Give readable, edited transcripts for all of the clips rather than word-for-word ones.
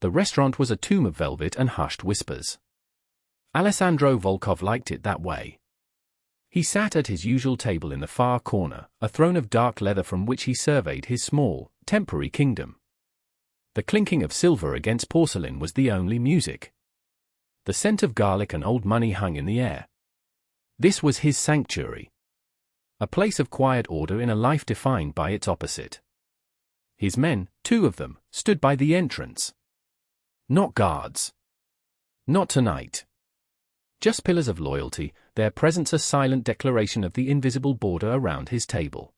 The restaurant was a tomb of velvet and hushed whispers. Alessandro Volkov liked it that way. He sat at his usual table in the far corner, a throne of dark leather from which he surveyed his small, temporary kingdom. The clinking of silver against porcelain was the only music. The scent of garlic and old money hung in the air. This was his sanctuary. A place of quiet order in a life defined by its opposite. His men, 2 of them, stood by the entrance. Not guards. Not tonight. Just pillars of loyalty, their presence a silent declaration of the invisible border around his table.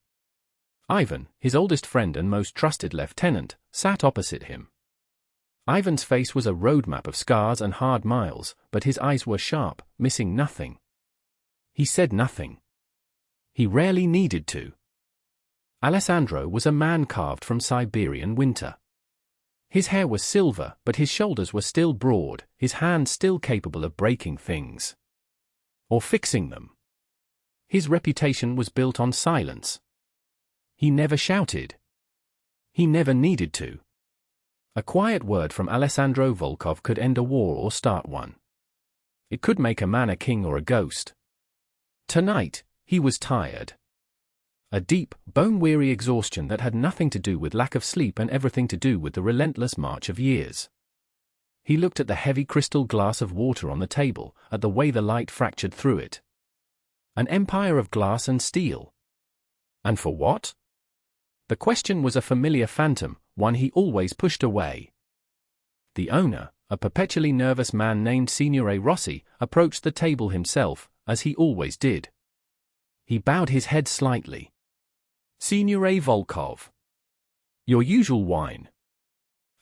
Ivan, his oldest friend and most trusted lieutenant, sat opposite him. Ivan's face was a roadmap of scars and hard miles, but his eyes were sharp, missing nothing. He said nothing. He rarely needed to. Alessandro was a man carved from Siberian winter. His hair was silver, but his shoulders were still broad, his hands still capable of breaking things. Or fixing them. His reputation was built on silence. He never shouted. He never needed to. A quiet word from Alessandro Volkov could end a war or start one. It could make a man a king or a ghost. Tonight, he was tired. A deep, bone-weary exhaustion that had nothing to do with lack of sleep and everything to do with the relentless march of years. He looked at the heavy crystal glass of water on the table, at the way the light fractured through it. An empire of glass and steel. And for what? The question was a familiar phantom, one he always pushed away. The owner, a perpetually nervous man named Signore Rossi, approached the table himself, as he always did. He bowed his head slightly. Signore Volkov. Your usual wine.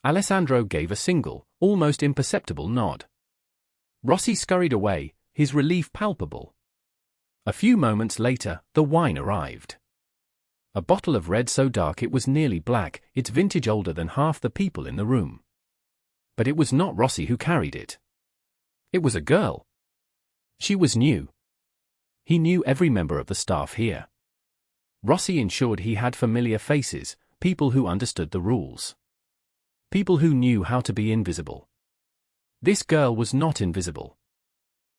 Alessandro gave a single, almost imperceptible nod. Rossi scurried away, his relief palpable. A few moments later, the wine arrived. A bottle of red so dark it was nearly black, its vintage older than half the people in the room. But it was not Rossi who carried it. It was a girl. She was new. He knew every member of the staff here. Rossi ensured he had familiar faces, people who understood the rules. People who knew how to be invisible. This girl was not invisible.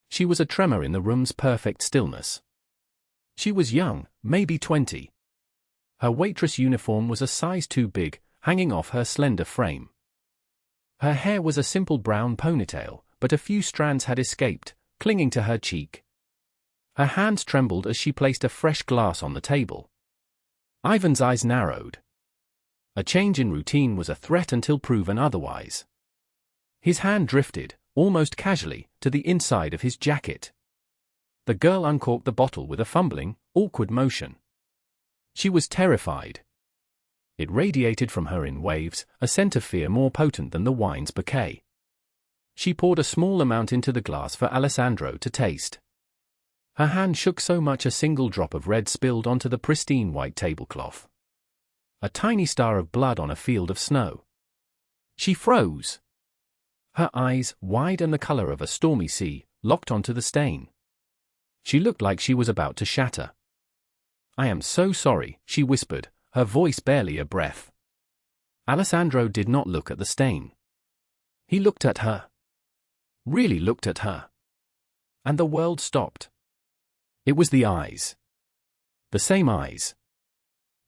She was a tremor in the room's perfect stillness. She was young, maybe 20. Her waitress uniform was a size too big, hanging off her slender frame. Her hair was a simple brown ponytail, but a few strands had escaped, clinging to her cheek. Her hands trembled as she placed a fresh glass on the table. Ivan's eyes narrowed. A change in routine was a threat until proven otherwise. His hand drifted, almost casually, to the inside of his jacket. The girl uncorked the bottle with a fumbling, awkward motion. She was terrified. It radiated from her in waves, a scent of fear more potent than the wine's bouquet. She poured a small amount into the glass for Alessandro to taste. Her hand shook so much a single drop of red spilled onto the pristine white tablecloth. A tiny star of blood on a field of snow. She froze. Her eyes, wide and the color of a stormy sea, locked onto the stain. She looked like she was about to shatter. "I am so sorry," she whispered, her voice barely a breath. Alessandro did not look at the stain. He looked at her. Really looked at her. And the world stopped. It was the eyes. The same eyes.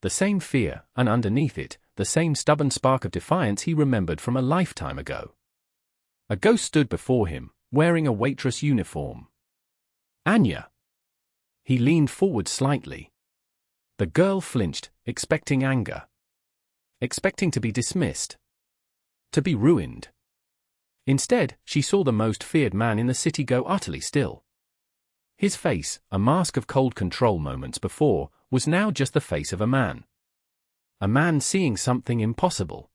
The same fear, and underneath it, the same stubborn spark of defiance he remembered from a lifetime ago. A ghost stood before him, wearing a waitress uniform. Anya. He leaned forward slightly. The girl flinched, expecting anger. Expecting to be dismissed. To be ruined. Instead, she saw the most feared man in the city go utterly still. His face, a mask of cold control moments before, was now just the face of a man. A man seeing something impossible.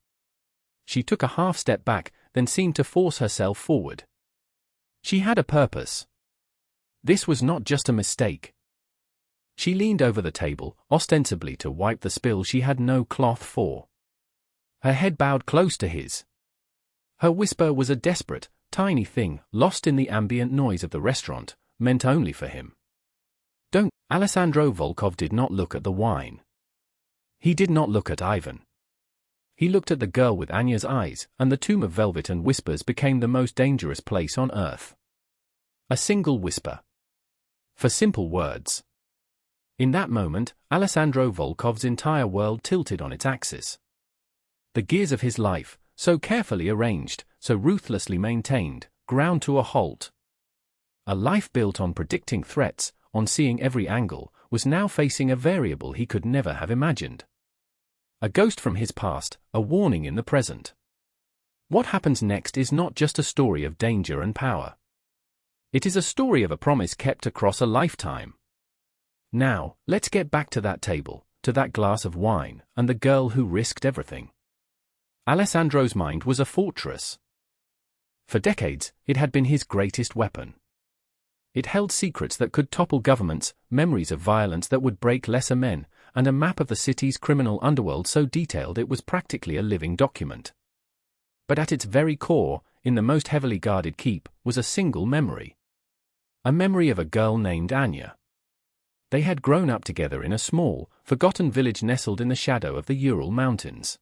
She took a half step back, then seemed to force herself forward. She had a purpose. This was not just a mistake. She leaned over the table, ostensibly to wipe the spill she had no cloth for. Her head bowed close to his. Her whisper was a desperate, tiny thing, lost in the ambient noise of the restaurant, meant only for him. "Don't." Alessandro Volkov did not look at the wine. He did not look at Ivan. He looked at the girl with Anya's eyes, and the tomb of velvet and whispers became the most dangerous place on earth. A single whisper. For simple words. In that moment, Alessandro Volkov's entire world tilted on its axis. The gears of his life, so carefully arranged, so ruthlessly maintained, ground to a halt. A life built on predicting threats, on seeing every angle, was now facing a variable he could never have imagined. A ghost from his past, a warning in the present. What happens next is not just a story of danger and power. It is a story of a promise kept across a lifetime. Now, let's get back to that table, to that glass of wine, and the girl who risked everything. Alessandro's mind was a fortress. For decades, it had been his greatest weapon. It held secrets that could topple governments, memories of violence that would break lesser men, and a map of the city's criminal underworld so detailed it was practically a living document. But at its very core, in the most heavily guarded keep, was a single memory. A memory of a girl named Anya. They had grown up together in a small, forgotten village nestled in the shadow of the Ural Mountains.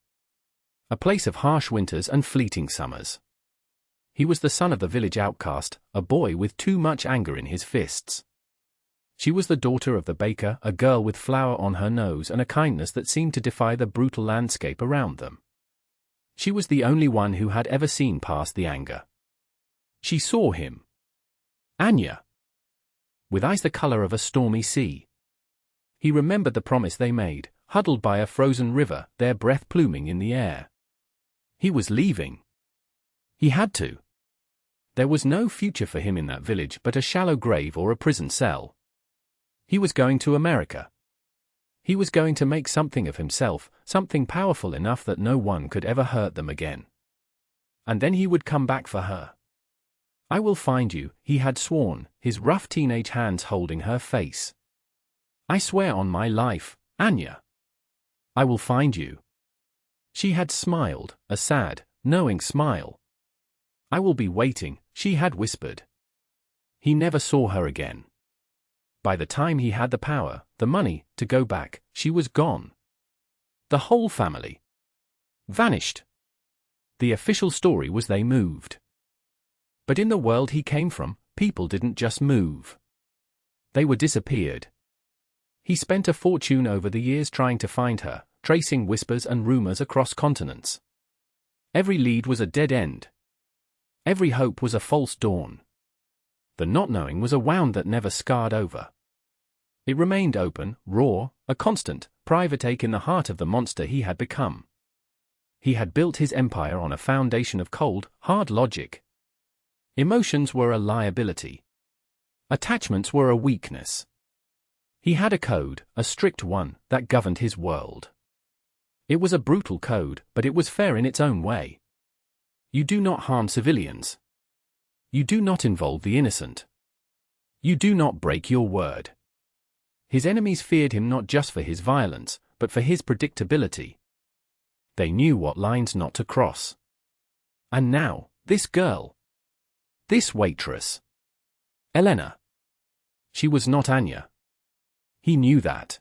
A place of harsh winters and fleeting summers. He was the son of the village outcast, a boy with too much anger in his fists. She was the daughter of the baker, a girl with flour on her nose and a kindness that seemed to defy the brutal landscape around them. She was the only one who had ever seen past the anger. She saw him. Anya. With eyes the color of a stormy sea. He remembered the promise they made, huddled by a frozen river, their breath pluming in the air. He was leaving. He had to. There was no future for him in that village but a shallow grave or a prison cell. He was going to America. He was going to make something of himself, something powerful enough that no one could ever hurt them again. And then he would come back for her. I will find you, he had sworn, his rough teenage hands holding her face. I swear on my life, Anya. I will find you. She had smiled, a sad, knowing smile. I will be waiting, she had whispered. He never saw her again. By the time he had the power, the money, to go back, she was gone. The whole family vanished. The official story was they moved. But in the world he came from, people didn't just move. They were disappeared. He spent a fortune over the years trying to find her, tracing whispers and rumors across continents. Every lead was a dead end. Every hope was a false dawn. The not knowing was a wound that never scarred over. It remained open, raw, a constant, private ache in the heart of the monster he had become. He had built his empire on a foundation of cold, hard logic. Emotions were a liability. Attachments were a weakness. He had a code, a strict one, that governed his world. It was a brutal code, but it was fair in its own way. You do not harm civilians. You do not involve the innocent. You do not break your word. His enemies feared him not just for his violence, but for his predictability. They knew what lines not to cross. And now, this girl. This waitress. Elena. She was not Anya. He knew that.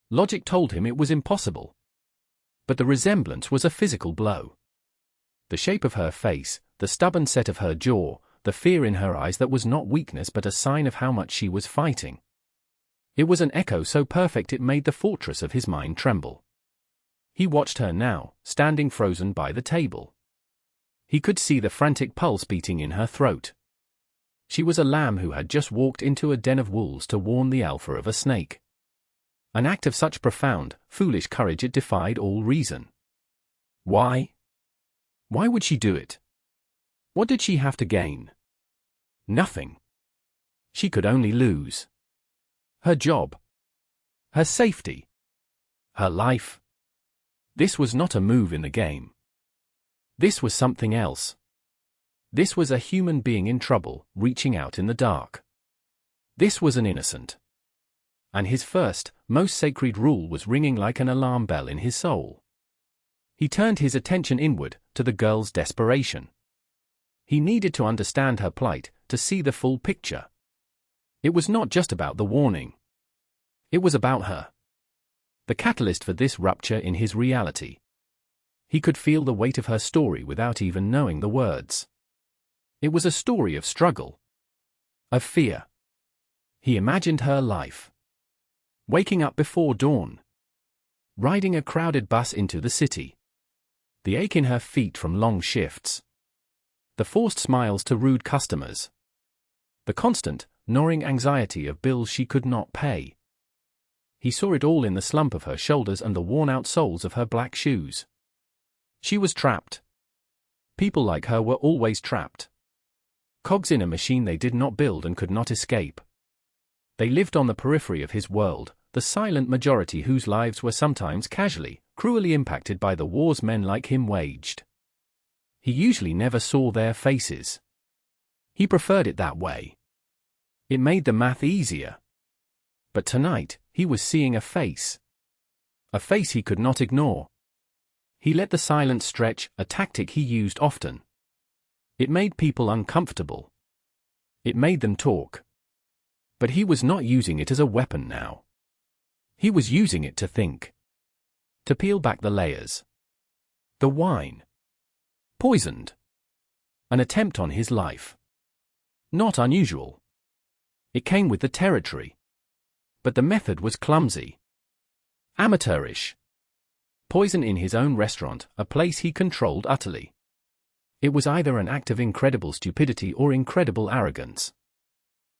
Logic told him it was impossible. But the resemblance was a physical blow. The shape of her face, the stubborn set of her jaw, the fear in her eyes that was not weakness but a sign of how much she was fighting. It was an echo so perfect it made the fortress of his mind tremble. He watched her now, standing frozen by the table. He could see the frantic pulse beating in her throat. She was a lamb who had just walked into a den of wolves to warn the alpha of a snake. An act of such profound, foolish courage it defied all reason. Why? Why would she do it? What did she have to gain? Nothing. She could only lose. Her job. Her safety. Her life. This was not a move in the game. This was something else. This was a human being in trouble, reaching out in the dark. This was an innocent. And his first, most sacred rule was ringing like an alarm bell in his soul. He turned his attention inward, to the girl's desperation. He needed to understand her plight, to see the full picture. It was not just about the warning. It was about her. The catalyst for this rupture in his reality. He could feel the weight of her story without even knowing the words. It was a story of struggle. Of fear. He imagined her life. Waking up before dawn. Riding a crowded bus into the city. The ache in her feet from long shifts. The forced smiles to rude customers. The constant, gnawing anxiety of bills she could not pay. He saw it all in the slump of her shoulders and the worn-out soles of her black shoes. She was trapped. People like her were always trapped. Cogs in a machine they did not build and could not escape. They lived on the periphery of his world, the silent majority whose lives were sometimes casually, cruelly impacted by the wars men like him waged. He usually never saw their faces. He preferred it that way. It made the math easier. But tonight, he was seeing a face. A face he could not ignore. He let the silence stretch, a tactic he used often. It made people uncomfortable. It made them talk. But he was not using it as a weapon now. He was using it to think. To peel back the layers. The wine. Poisoned. An attempt on his life. Not unusual. It came with the territory. But the method was clumsy. Amateurish. Poison in his own restaurant, a place he controlled utterly. It was either an act of incredible stupidity or incredible arrogance.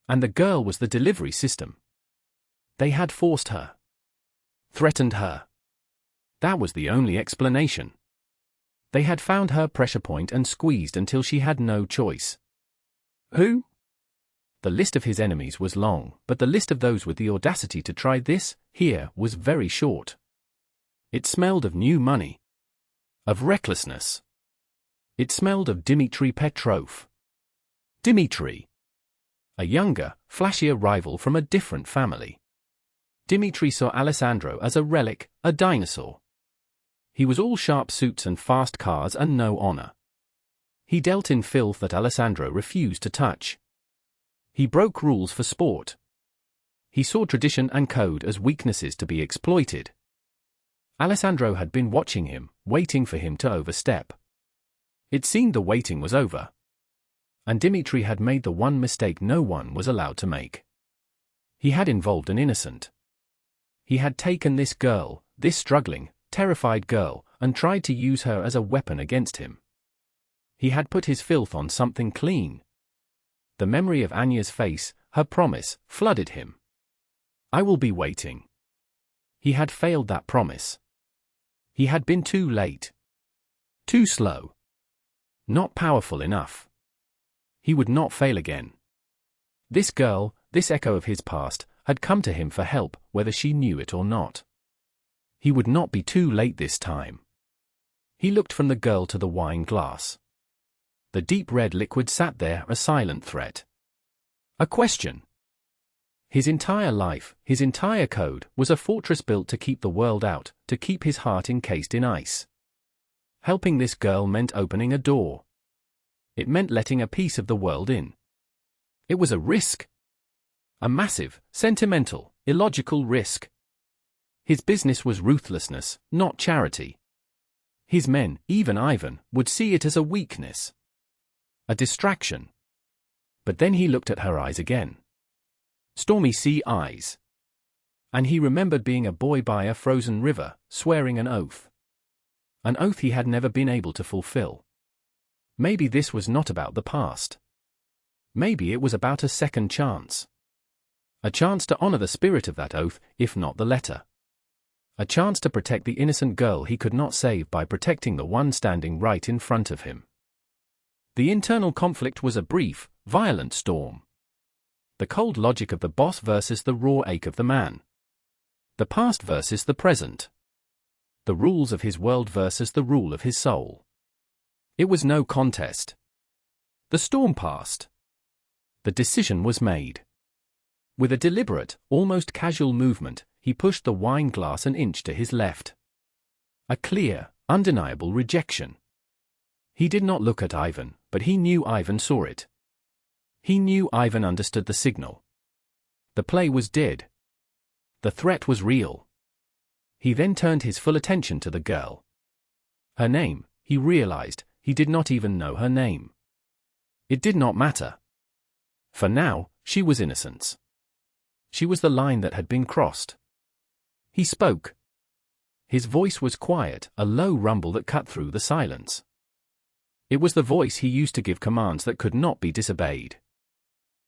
And the girl was the delivery system. They had forced her. Threatened her. That was the only explanation. They had found her pressure point and squeezed until she had no choice. Who? The list of his enemies was long, but the list of those with the audacity to try this, here, was very short. It smelled of new money. Of recklessness. It smelled of Dmitry Petrov. Dmitry. A younger, flashier rival from a different family. Dmitry saw Alessandro as a relic, a dinosaur. He was all sharp suits and fast cars and no honor. He dealt in filth that Alessandro refused to touch. He broke rules for sport. He saw tradition and code as weaknesses to be exploited. Alessandro had been watching him, waiting for him to overstep. It seemed the waiting was over. And Dmitry had made the one mistake no one was allowed to make. He had involved an innocent. He had taken this girl, this struggling, terrified girl, and tried to use her as a weapon against him. He had put his filth on something clean. The memory of Anya's face, her promise, flooded him. I will be waiting. He had failed that promise. He had been too late. Too slow. Not powerful enough. He would not fail again. This girl, this echo of his past, had come to him for help, whether she knew it or not. He would not be too late this time. He looked from the girl to the wine glass. The deep red liquid sat there, a silent threat. A question. His entire life, his entire code, was a fortress built to keep the world out, to keep his heart encased in ice. Helping this girl meant opening a door. It meant letting a piece of the world in. It was a risk. A massive, sentimental, illogical risk. His business was ruthlessness, not charity. His men, even Ivan, would see it as a weakness. A distraction. But then he looked at her eyes again. Stormy sea eyes. And he remembered being a boy by a frozen river, swearing an oath. An oath he had never been able to fulfill. Maybe this was not about the past. Maybe it was about a second chance. A chance to honor the spirit of that oath, if not the letter. A chance to protect the innocent girl he could not save by protecting the one standing right in front of him. The internal conflict was a brief, violent storm. The cold logic of the boss versus the raw ache of the man. The past versus the present. The rules of his world versus the rule of his soul. It was no contest. The storm passed. The decision was made. With a deliberate, almost casual movement, he pushed the wine glass an inch to his left. A clear, undeniable rejection. He did not look at Ivan, but he knew Ivan saw it. He knew Ivan understood the signal. The play was dead. The threat was real. He then turned his full attention to the girl. Her name, he realized, he did not even know her name. It did not matter. For now, she was innocence. She was the line that had been crossed. He spoke. His voice was quiet, a low rumble that cut through the silence. It was the voice he used to give commands that could not be disobeyed.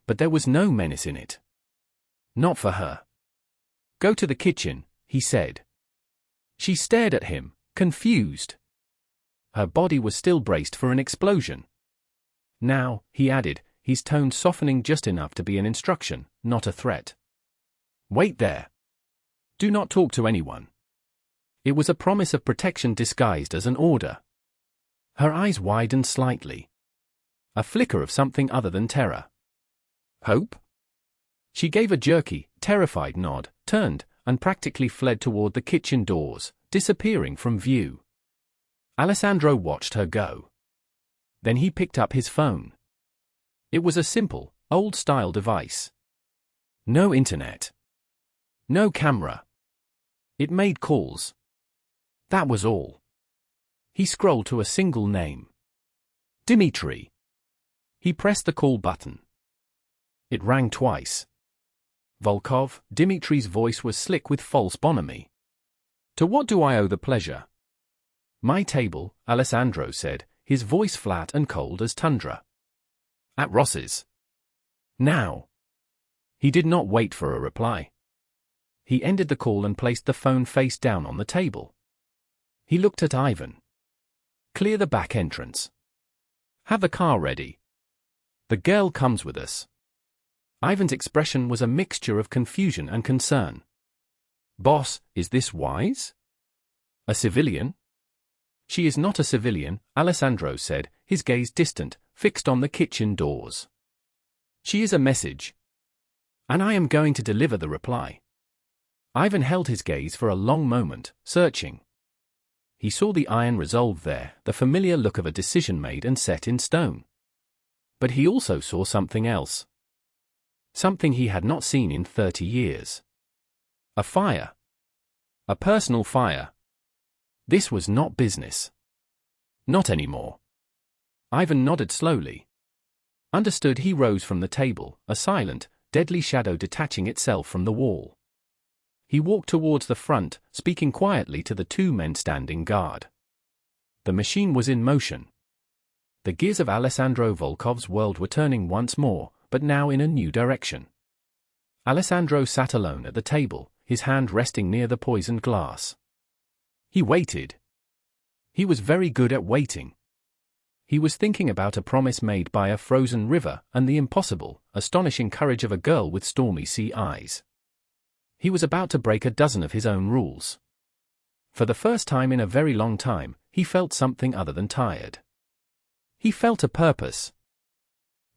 But there was no menace in it. Not for her. "Go to the kitchen," he said. She stared at him, confused. Her body was still braced for an explosion. "Now," he added, his tone softening just enough to be an instruction, not a threat. "Wait there. Do not talk to anyone." It was a promise of protection disguised as an order. Her eyes widened slightly. A flicker of something other than terror. Hope? She gave a jerky, terrified nod, turned, and practically fled toward the kitchen doors, disappearing from view. Alessandro watched her go. Then he picked up his phone. It was a simple, old-style device. No internet. No camera. It made calls. That was all. He scrolled to a single name. Dimitri. He pressed the call button. It rang twice. Volkov, Dimitri's voice was slick with false bonhomie. "To what do I owe the pleasure?" "My table," Alessandro said, his voice flat and cold as tundra. "At Ross's." "Now." He did not wait for a reply. He ended the call and placed the phone face down on the table. He looked at Ivan. "Clear the back entrance. Have the car ready. The girl comes with us." Ivan's expression was a mixture of confusion and concern. "Boss, is this wise? A civilian?" "She is not a civilian," Alessandro said, his gaze distant, fixed on the kitchen doors. "She is a message. And I am going to deliver the reply." Ivan held his gaze for a long moment, searching. He saw the iron resolve there, the familiar look of a decision made and set in stone. But he also saw something else. Something he had not seen in 30 years. A fire. A personal fire. This was not business. Not anymore. Ivan nodded slowly. Understood. He rose from the table, a silent, deadly shadow detaching itself from the wall. He walked towards the front, speaking quietly to the two men standing guard. The machine was in motion. The gears of Alessandro Volkov's world were turning once more, but now in a new direction. Alessandro sat alone at the table, his hand resting near the poisoned glass. He waited. He was very good at waiting. He was thinking about a promise made by a frozen river and the impossible, astonishing courage of a girl with stormy sea eyes. He was about to break a dozen of his own rules. For the first time in a very long time, he felt something other than tired. He felt a purpose.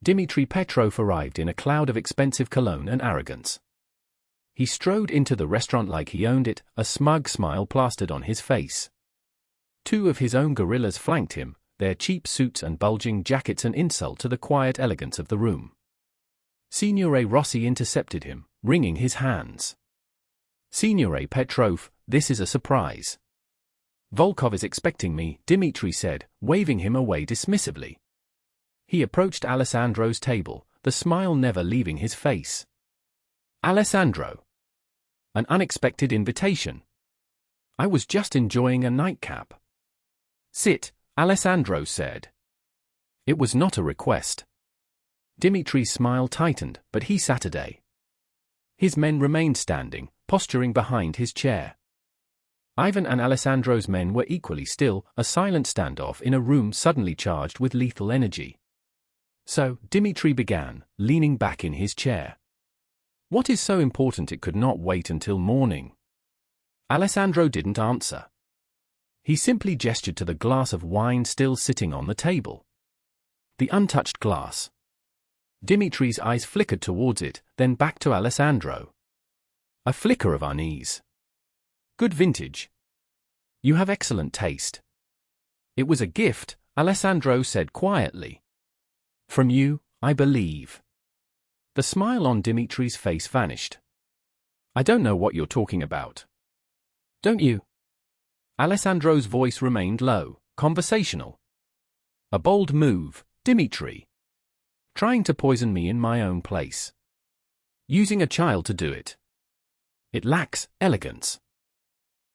Dmitri Petrov arrived in a cloud of expensive cologne and arrogance. He strode into the restaurant like he owned it, a smug smile plastered on his face. Two of his own guerrillas flanked him, their cheap suits and bulging jackets an insult to the quiet elegance of the room. Signore Rossi intercepted him, wringing his hands. "Signore Petrov, this is a surprise." "Volkov is expecting me," Dmitri said, waving him away dismissively. He approached Alessandro's table, the smile never leaving his face. "Alessandro. An unexpected invitation. I was just enjoying a nightcap." "Sit," Alessandro said. It was not a request. Dimitri's smile tightened, but he sat today. His men remained standing, posturing behind his chair. Ivan and Alessandro's men were equally still, a silent standoff in a room suddenly charged with lethal energy. So, Dimitri began, leaning back in his chair. "What is so important it could not wait until morning?" Alessandro didn't answer. He simply gestured to the glass of wine still sitting on the table. The untouched glass. Dimitri's eyes flickered towards it, then back to Alessandro. A flicker of unease. "Good vintage. You have excellent taste." "It was a gift," Alessandro said quietly. "From you, I believe." The smile on Dimitri's face vanished. "I don't know what you're talking about." "Don't you?" Alessandro's voice remained low, conversational. A bold move, Dimitri. Trying to poison me in my own place. Using a child to do it. It lacks elegance.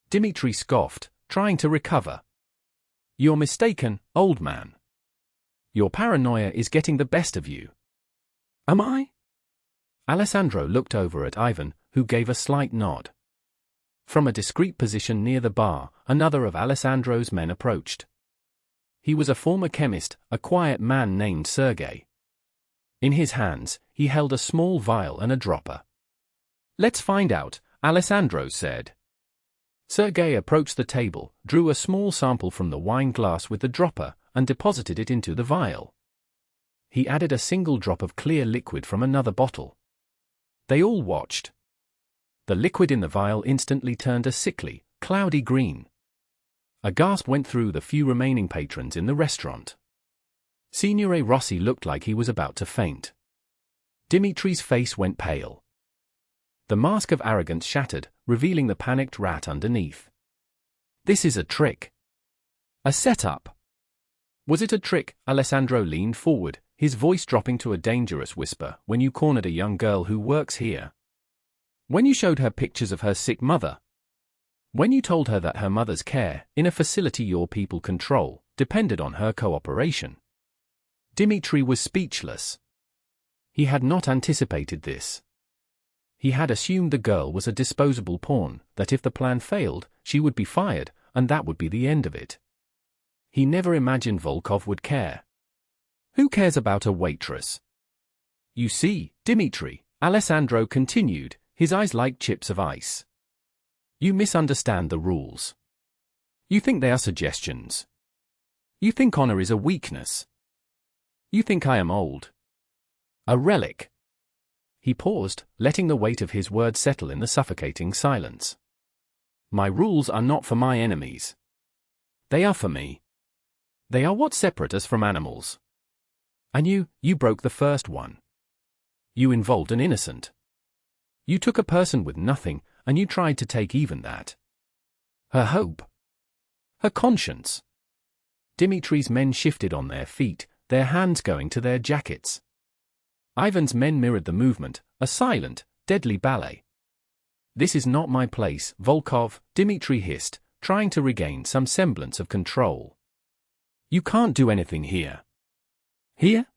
Dimitri scoffed, trying to recover. You're mistaken, old man. Your paranoia is getting the best of you. Am I? Alessandro looked over at Ivan, who gave a slight nod. From a discreet position near the bar, another of Alessandro's men approached. He was a former chemist, a quiet man named Sergei. In his hands, he held a small vial and a dropper. Let's find out, Alessandro said. Sergei approached the table, drew a small sample from the wine glass with the dropper, and deposited it into the vial. He added a single drop of clear liquid from another bottle. They all watched. The liquid in the vial instantly turned a sickly, cloudy green. A gasp went through the few remaining patrons in the restaurant. Signore Rossi looked like he was about to faint. Dimitri's face went pale. The mask of arrogance shattered, revealing the panicked rat underneath. This is a trick. A setup. Was it a trick? Alessandro leaned forward, his voice dropping to a dangerous whisper. When you cornered a young girl who works here. When you showed her pictures of her sick mother. When you told her that her mother's care, in a facility your people control, depended on her cooperation. Dimitri was speechless. He had not anticipated this. He had assumed the girl was a disposable pawn, that if the plan failed, she would be fired, and that would be the end of it. He never imagined Volkov would care. Who cares about a waitress? You see, Dimitri, Alessandro continued, his eyes like chips of ice. You misunderstand the rules. You think they are suggestions. You think honor is a weakness. You think I am old. A relic. He paused, letting the weight of his words settle in the suffocating silence. My rules are not for my enemies. They are for me. They are what separate us from animals. And you broke the first one. You involved an innocent. You took a person with nothing, and you tried to take even that. Her hope. Her conscience. Dimitri's men shifted on their feet, their hands going to their jackets. Ivan's men mirrored the movement, a silent, deadly ballet. This is not my place, Volkov, Dimitri hissed, trying to regain some semblance of control. You can't do anything here. Here?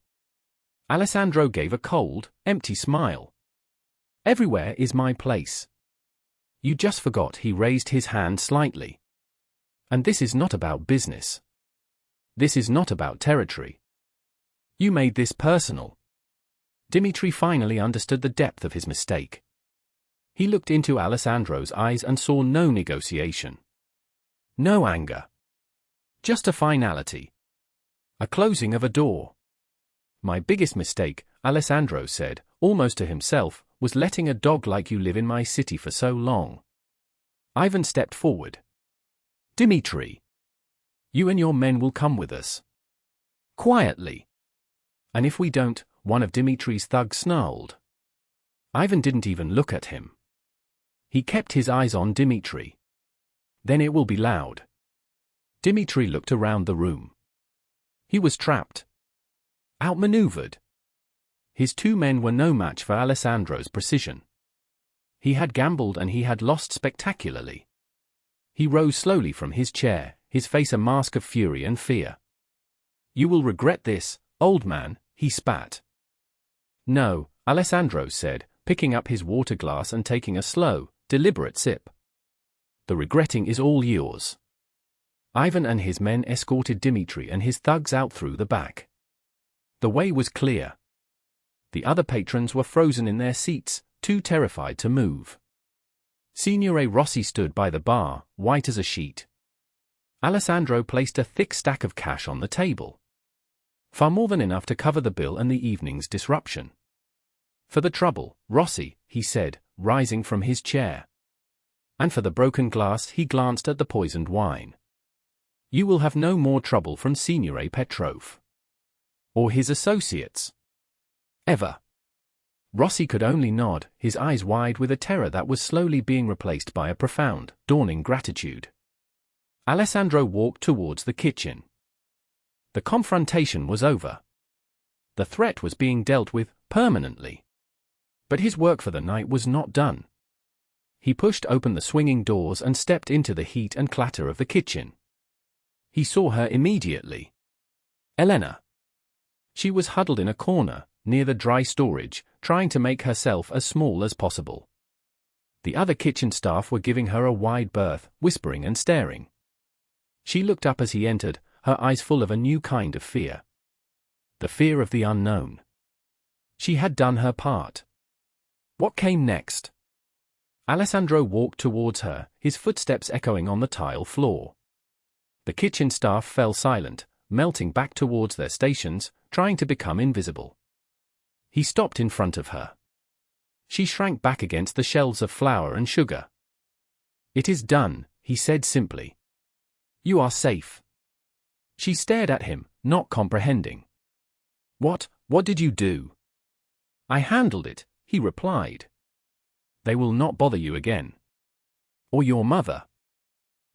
Alessandro gave a cold, empty smile. Everywhere is my place. You just forgot. He raised his hand slightly. And this is not about business. This is not about territory. You made this personal. Dimitri finally understood the depth of his mistake. He looked into Alessandro's eyes and saw no negotiation. No anger. Just a finality. A closing of a door. My biggest mistake, Alessandro said, almost to himself, was letting a dog like you live in my city for so long. Ivan stepped forward. Dimitri. You and your men will come with us. Quietly. And if we don't, one of Dimitri's thugs snarled. Ivan didn't even look at him. He kept his eyes on Dimitri. Then it will be loud. Dimitri looked around the room. He was trapped. Outmaneuvered. His two men were no match for Alessandro's precision. He had gambled and he had lost spectacularly. He rose slowly from his chair, his face a mask of fury and fear. You will regret this, old man, he spat. No, Alessandro said, picking up his water glass and taking a slow, deliberate sip. The regretting is all yours. Ivan and his men escorted Dimitri and his thugs out through the back. The way was clear. The other patrons were frozen in their seats, too terrified to move. Signore Rossi stood by the bar, white as a sheet. Alessandro placed a thick stack of cash on the table. Far more than enough to cover the bill and the evening's disruption. For the trouble, Rossi, he said, rising from his chair. And for the broken glass, he glanced at the poisoned wine. You will have no more trouble from Signore Petrov. Or his associates. Ever. Rossi could only nod, his eyes wide with a terror that was slowly being replaced by a profound, dawning gratitude. Alessandro walked towards the kitchen. The confrontation was over. The threat was being dealt with permanently. But his work for the night was not done. He pushed open the swinging doors and stepped into the heat and clatter of the kitchen. He saw her immediately. Elena. She was huddled in a corner, near the dry storage, trying to make herself as small as possible. The other kitchen staff were giving her a wide berth, whispering and staring. She looked up as he entered, her eyes full of a new kind of fear. The fear of the unknown. She had done her part. What came next? Alessandro walked towards her, his footsteps echoing on the tile floor. The kitchen staff fell silent, melting back towards their stations, trying to become invisible. He stopped in front of her. She shrank back against the shelves of flour and sugar. "It is done," he said simply. "You are safe." She stared at him, not comprehending. What did you do?" "I handled it," he replied. "They will not bother you again. Or your mother."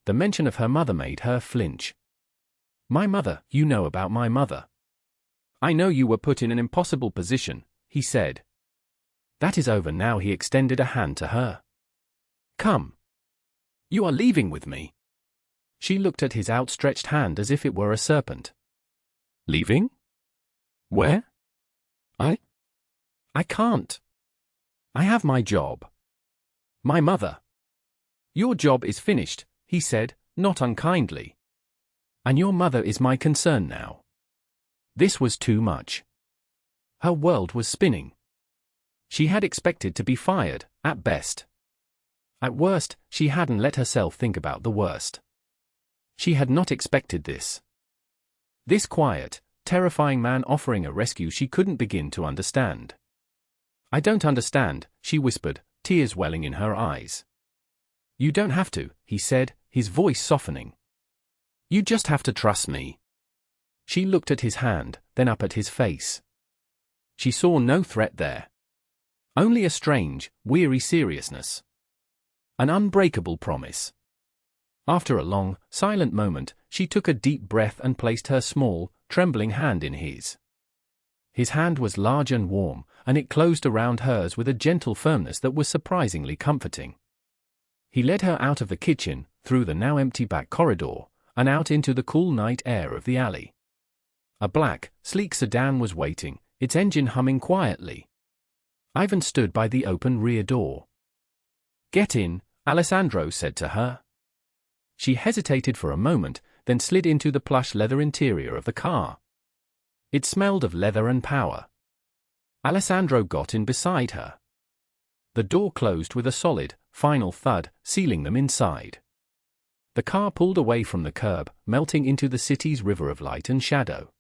The mention of her mother made her flinch. "My mother, you know about my mother." "I know you were put in an impossible position," he said. "That is over now." He extended a hand to her. "Come. You are leaving with me." She looked at his outstretched hand as if it were a serpent. "Leaving? Where?" I can't. I have my job. My mother." "Your job is finished," he said, not unkindly. "And your mother is my concern now." This was too much. Her world was spinning. She had expected to be fired, at best. At worst, she hadn't let herself think about the worst. She had not expected this. This quiet, terrifying man offering a rescue she couldn't begin to understand. "I don't understand," she whispered, tears welling in her eyes. "You don't have to," he said, his voice softening. "You just have to trust me." She looked at his hand, then up at his face. She saw no threat there. Only a strange, weary seriousness. An unbreakable promise. After a long, silent moment, she took a deep breath and placed her small, trembling hand in his. His hand was large and warm, and it closed around hers with a gentle firmness that was surprisingly comforting. He led her out of the kitchen, through the now empty back corridor, and out into the cool night air of the alley. A black, sleek sedan was waiting, its engine humming quietly. Ivan stood by the open rear door. "Get in," Alessandro said to her. She hesitated for a moment, then slid into the plush leather interior of the car. It smelled of leather and power. Alessandro got in beside her. The door closed with a solid, final thud, sealing them inside. The car pulled away from the curb, melting into the city's river of light and shadow.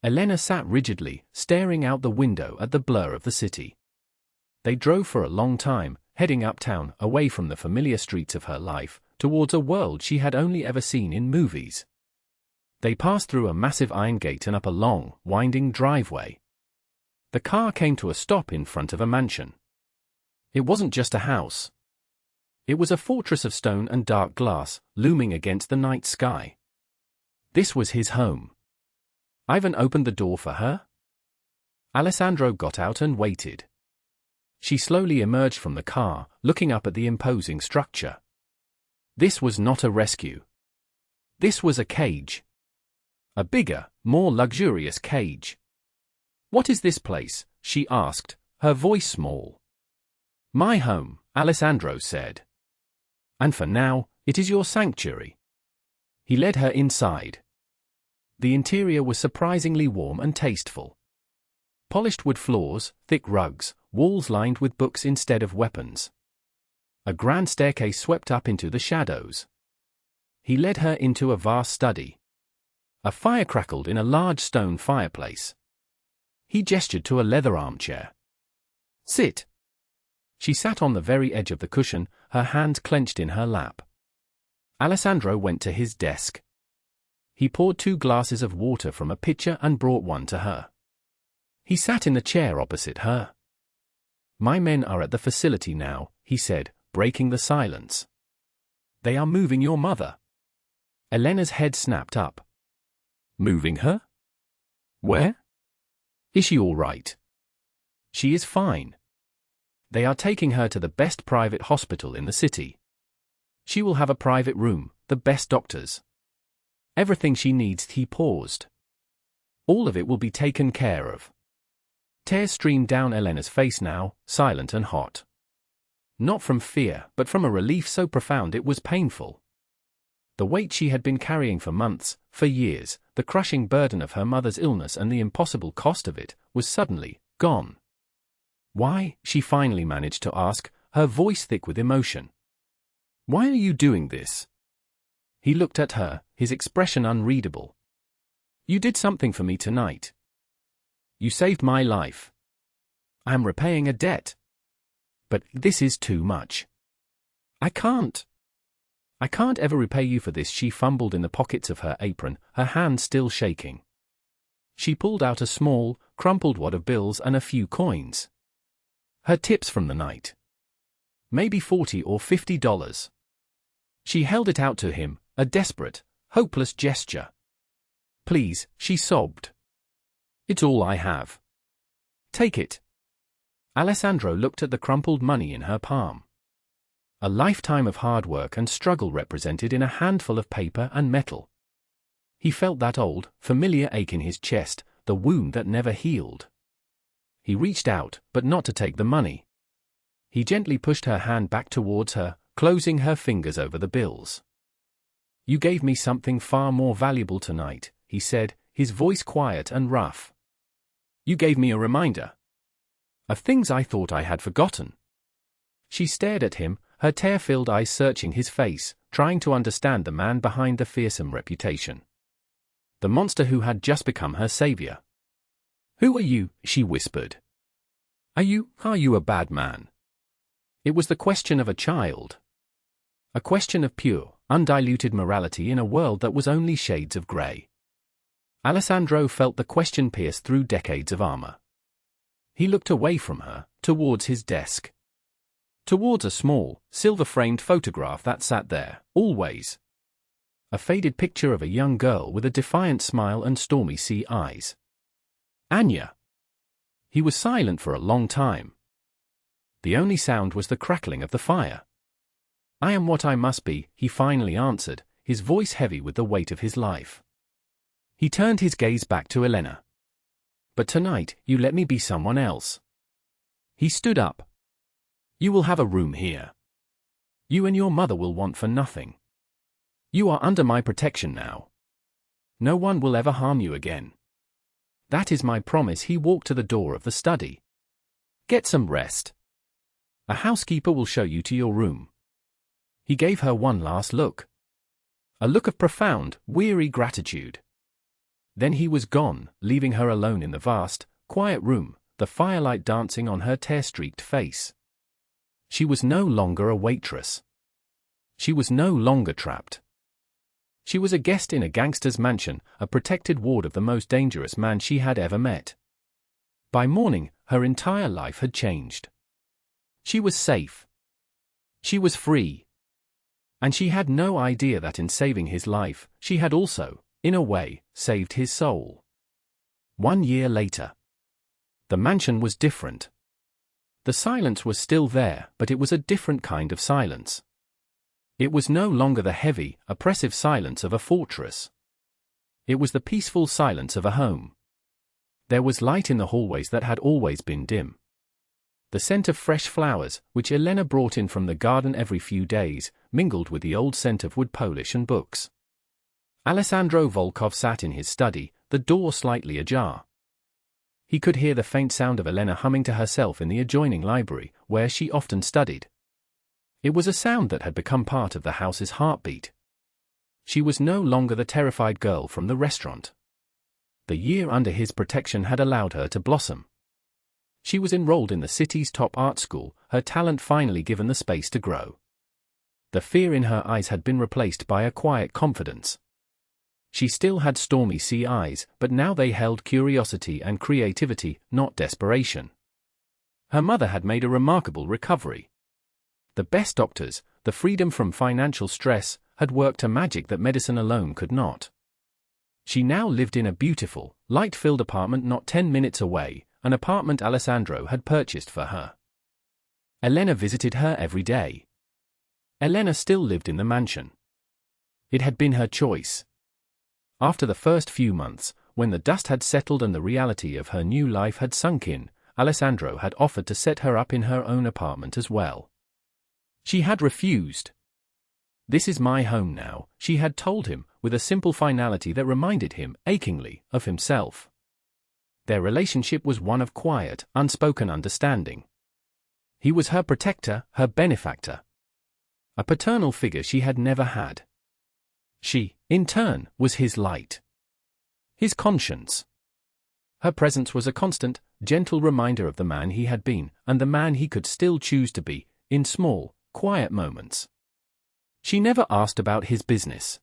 Elena sat rigidly, staring out the window at the blur of the city. They drove for a long time, heading uptown, away from the familiar streets of her life, towards a world she had only ever seen in movies. They passed through a massive iron gate and up a long, winding driveway. The car came to a stop in front of a mansion. It wasn't just a house. It was a fortress of stone and dark glass, looming against the night sky. This was his home. Ivan opened the door for her. Alessandro got out and waited. She slowly emerged from the car, looking up at the imposing structure. This was not a rescue. This was a cage. A bigger, more luxurious cage. "What is this place?" she asked, her voice small. "My home," Alessandro said. "And for now, it is your sanctuary." He led her inside. The interior was surprisingly warm and tasteful. Polished wood floors, thick rugs, walls lined with books instead of weapons. A grand staircase swept up into the shadows. He led her into a vast study. A fire crackled in a large stone fireplace. He gestured to a leather armchair. "Sit." She sat on the very edge of the cushion, her hands clenched in her lap. Alessandro went to his desk. He poured 2 glasses of water from a pitcher and brought one to her. He sat in the chair opposite her. "My men are at the facility now," he said, breaking the silence. "They are moving your mother." Elena's head snapped up. Moving her? Where? Is she all right? She is fine. They are taking her to the best private hospital in the city. She will have a private room, the best doctors. Everything she needs. He paused. All of it will be taken care of. Tears streamed down Elena's face now, silent and hot. Not from fear, but from a relief so profound it was painful. The weight she had been carrying for months, for years, the crushing burden of her mother's illness and the impossible cost of it, was suddenly gone. Why? She finally managed to ask, her voice thick with emotion. Why are you doing this? He looked at her, his expression unreadable. You did something for me tonight. You saved my life. I am repaying a debt. But this is too much. I can't ever repay you for this. She fumbled in the pockets of her apron, her hand still shaking. She pulled out a small, crumpled wad of bills and a few coins. Her tips from the night. Maybe $40 or $50. She held it out to him, a desperate, hopeless gesture. Please, she sobbed. It's all I have. Take it. Alessandro looked at the crumpled money in her palm. A lifetime of hard work and struggle represented in a handful of paper and metal. He felt that old, familiar ache in his chest, the wound that never healed. He reached out, but not to take the money. He gently pushed her hand back towards her, closing her fingers over the bills. You gave me something far more valuable tonight, he said, his voice quiet and rough. You gave me a reminder of things I thought I had forgotten. She stared at him, her tear-filled eyes searching his face, trying to understand the man behind the fearsome reputation. The monster who had just become her savior. Who are you? She whispered. Are you a bad man? It was the question of a child. A question of pure, undiluted morality in a world that was only shades of grey. Alessandro felt the question pierce through decades of armor. He looked away from her, towards his desk. Towards a small, silver-framed photograph that sat there, always. A faded picture of a young girl with a defiant smile and stormy sea eyes. Anya. He was silent for a long time. The only sound was the crackling of the fire. I am what I must be, he finally answered, his voice heavy with the weight of his life. He turned his gaze back to Elena. But tonight, you let me be someone else. He stood up. You will have a room here. You and your mother will want for nothing. You are under my protection now. No one will ever harm you again. That is my promise. He walked to the door of the study. Get some rest. A housekeeper will show you to your room. He gave her one last look. A look of profound, weary gratitude. Then he was gone, leaving her alone in the vast, quiet room, the firelight dancing on her tear-streaked face. She was no longer a waitress. She was no longer trapped. She was a guest in a gangster's mansion, a protected ward of the most dangerous man she had ever met. By morning, her entire life had changed. She was safe. She was free. And she had no idea that in saving his life, she had also, in a way, saved his soul. 1 year later. The mansion was different. The silence was still there, but it was a different kind of silence. It was no longer the heavy, oppressive silence of a fortress. It was the peaceful silence of a home. There was light in the hallways that had always been dim. The scent of fresh flowers, which Elena brought in from the garden every few days, mingled with the old scent of wood polish and books. Alessandro Volkov sat in his study, the door slightly ajar. He could hear the faint sound of Elena humming to herself in the adjoining library, where she often studied. It was a sound that had become part of the house's heartbeat. She was no longer the terrified girl from the restaurant. The year under his protection had allowed her to blossom. She was enrolled in the city's top art school, her talent finally given the space to grow. The fear in her eyes had been replaced by a quiet confidence. She still had stormy sea eyes, but now they held curiosity and creativity, not desperation. Her mother had made a remarkable recovery. The best doctors, the freedom from financial stress, had worked a magic that medicine alone could not. She now lived in a beautiful, light-filled apartment not 10 minutes away, an apartment Alessandro had purchased for her. Elena visited her every day. Elena still lived in the mansion. It had been her choice. After the first few months, when the dust had settled and the reality of her new life had sunk in, Alessandro had offered to set her up in her own apartment as well. She had refused. "This is my home now," she had told him, with a simple finality that reminded him, achingly, of himself. Their relationship was one of quiet, unspoken understanding. He was her protector, her benefactor. A paternal figure she had never had. She, in turn, was his light. His conscience. Her presence was a constant, gentle reminder of the man he had been, and the man he could still choose to be, in small, quiet moments. She never asked about his business.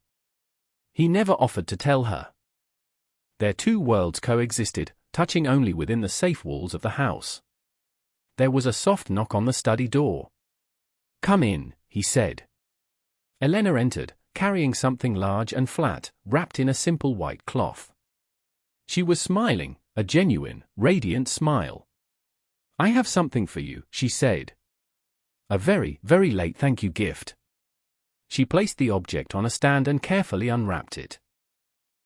He never offered to tell her. Their two worlds coexisted, touching only within the safe walls of the house. There was a soft knock on the study door. "Come in," he said. Elena entered, carrying something large and flat, wrapped in a simple white cloth. She was smiling, a genuine, radiant smile. "I have something for you," she said. "A very, very late thank you gift." She placed the object on a stand and carefully unwrapped it.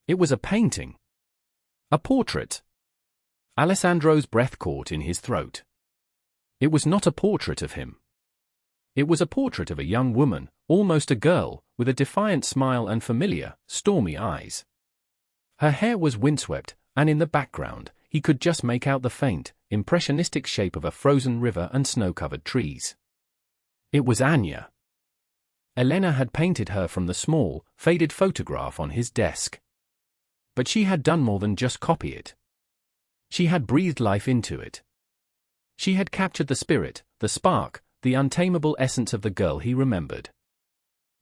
It was a painting. A portrait. Alessandro's breath caught in his throat. It was not a portrait of him. It was a portrait of a young woman, almost a girl, with a defiant smile and familiar, stormy eyes. Her hair was windswept, and in the background, he could just make out the faint, impressionistic shape of a frozen river and snow-covered trees. It was Anya. Elena had painted her from the small, faded photograph on his desk. But she had done more than just copy it. She had breathed life into it. She had captured the spirit, the spark, the untamable essence of the girl he remembered.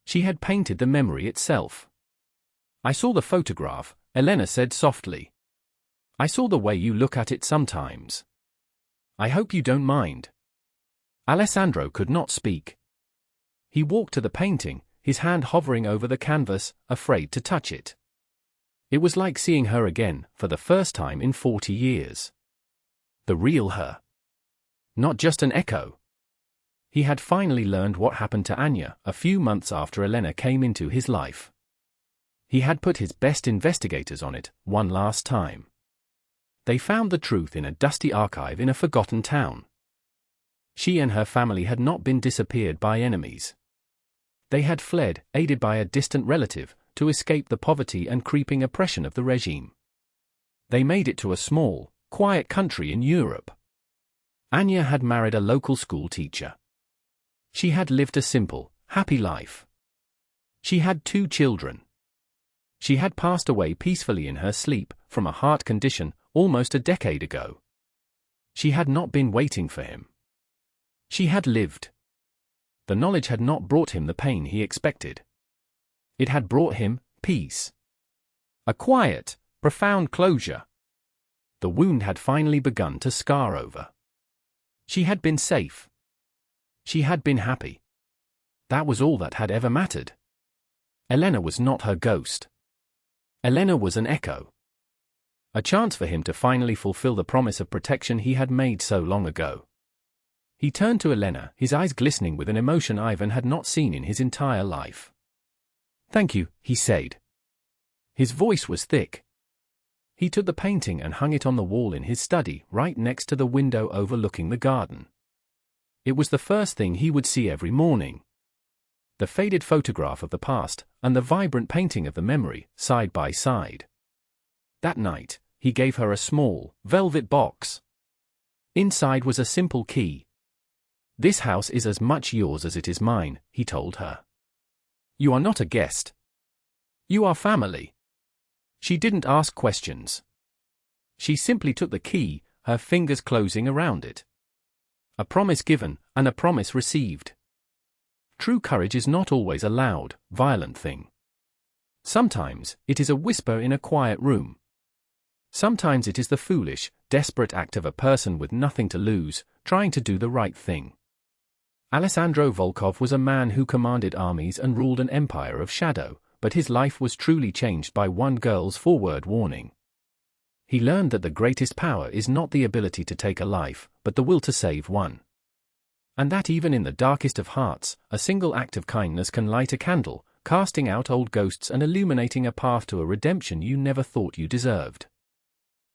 She had painted the memory itself. "I saw the photograph," Elena said softly. "I saw the way you look at it sometimes. I hope you don't mind." Alessandro could not speak. He walked to the painting, his hand hovering over the canvas, afraid to touch it. It was like seeing her again, for the first time in 40 years. The real her. Not just an echo. He had finally learned what happened to Anya a few months after Elena came into his life. He had put his best investigators on it, one last time. They found the truth in a dusty archive in a forgotten town. She and her family had not been disappeared by enemies. They had fled, aided by a distant relative, to escape the poverty and creeping oppression of the regime. They made it to a small, quiet country in Europe. Anya had married a local school teacher. She had lived a simple, happy life. She had 2 children. She had passed away peacefully in her sleep, from a heart condition, almost a decade ago. She had not been waiting for him. She had lived. The knowledge had not brought him the pain he expected. It had brought him peace. A quiet, profound closure. The wound had finally begun to scar over. She had been safe. She had been happy. That was all that had ever mattered. Elena was not her ghost. Elena was an echo. A chance for him to finally fulfill the promise of protection he had made so long ago. He turned to Elena, his eyes glistening with an emotion Ivan had not seen in his entire life. "Thank you," he said. His voice was thick. He took the painting and hung it on the wall in his study, right next to the window overlooking the garden. It was the first thing he would see every morning. The faded photograph of the past, and the vibrant painting of the memory, side by side. That night, he gave her a small, velvet box. Inside was a simple key. "This house is as much yours as it is mine," he told her. "You are not a guest. You are family." She didn't ask questions. She simply took the key, her fingers closing around it. A promise given, and a promise received. True courage is not always a loud, violent thing. Sometimes, it is a whisper in a quiet room. Sometimes it is the foolish, desperate act of a person with nothing to lose, trying to do the right thing. Alessandro Volkov was a man who commanded armies and ruled an empire of shadow, but his life was truly changed by one girl's four-word warning. He learned that the greatest power is not the ability to take a life, but the will to save one. And that even in the darkest of hearts, a single act of kindness can light a candle, casting out old ghosts and illuminating a path to a redemption you never thought you deserved.